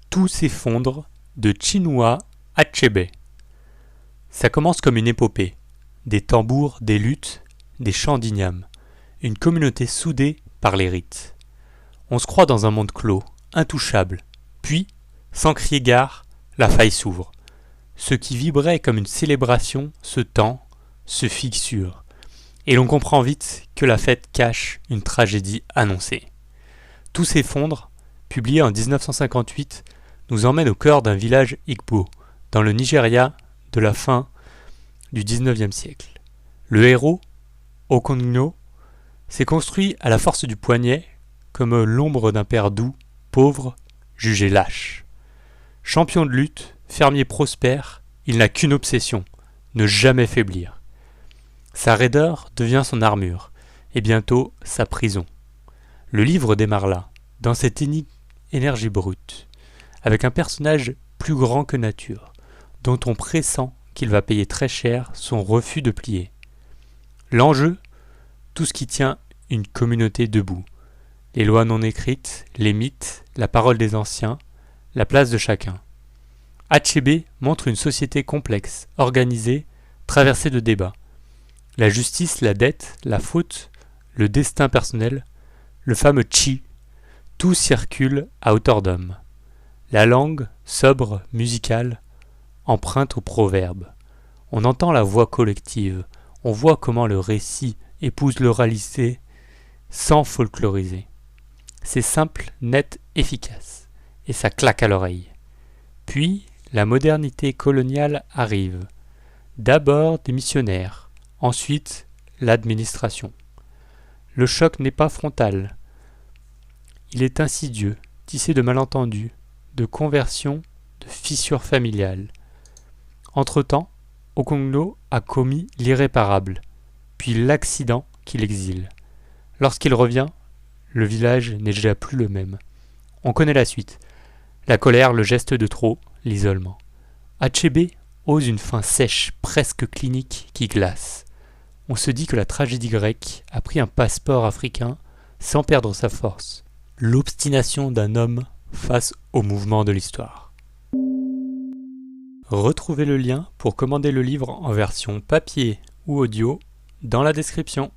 Tout s'effondre de Chinua Achebe. Ça commence comme une épopée. Des tambours, des luttes, des chants d'igname. Une communauté soudée par les rites. On se croit dans un monde clos, intouchable. Puis, sans crier gare, la faille s'ouvre. Ce qui vibrait comme une célébration se tend, se fixure. Et l'on comprend vite que la fête cache une tragédie annoncée. Tout s'effondre, publié en 1958, nous emmène au cœur d'un village Igbo, dans le Nigeria de la fin du XIXe siècle. Le héros, Okongno, s'est construit à la force du poignet, comme l'ombre d'un père doux, pauvre, jugé lâche. Champion de lutte, fermier prospère, il n'a qu'une obsession, ne jamais faiblir. Sa raideur devient son armure, et bientôt sa prison. Le livre démarre là, dans cette énergie brute, avec un personnage plus grand que nature, dont on pressent qu'il va payer très cher son refus de plier. L'enjeu, tout ce qui tient une communauté debout. Les lois non écrites, les mythes, la parole des anciens, la place de chacun. Achebe montre une société complexe, organisée, traversée de débats. La justice, la dette, la faute, le destin personnel, le fameux chi, tout circule à hauteur d'homme. La langue, sobre, musicale, emprunte au proverbe. On entend la voix collective, on voit comment le récit épouse l'oralité sans folkloriser. C'est simple, net, efficace, et ça claque à l'oreille. Puis, la modernité coloniale arrive. D'abord des missionnaires, ensuite l'administration. Le choc n'est pas frontal. Il est insidieux, tissé de malentendus, de conversions, de fissures familiales. Entre-temps, Okongno a commis l'irréparable, puis l'accident qui l'exile. Lorsqu'il revient, le village n'est déjà plus le même. On connaît la suite. La colère, le geste de trop, l'isolement. Achebe ose une fin sèche, presque clinique, qui glace. On se dit que la tragédie grecque a pris un passeport africain sans perdre sa force. L'obstination d'un homme face au mouvement de l'histoire. Retrouvez le lien pour commander le livre en version papier ou audio dans la description.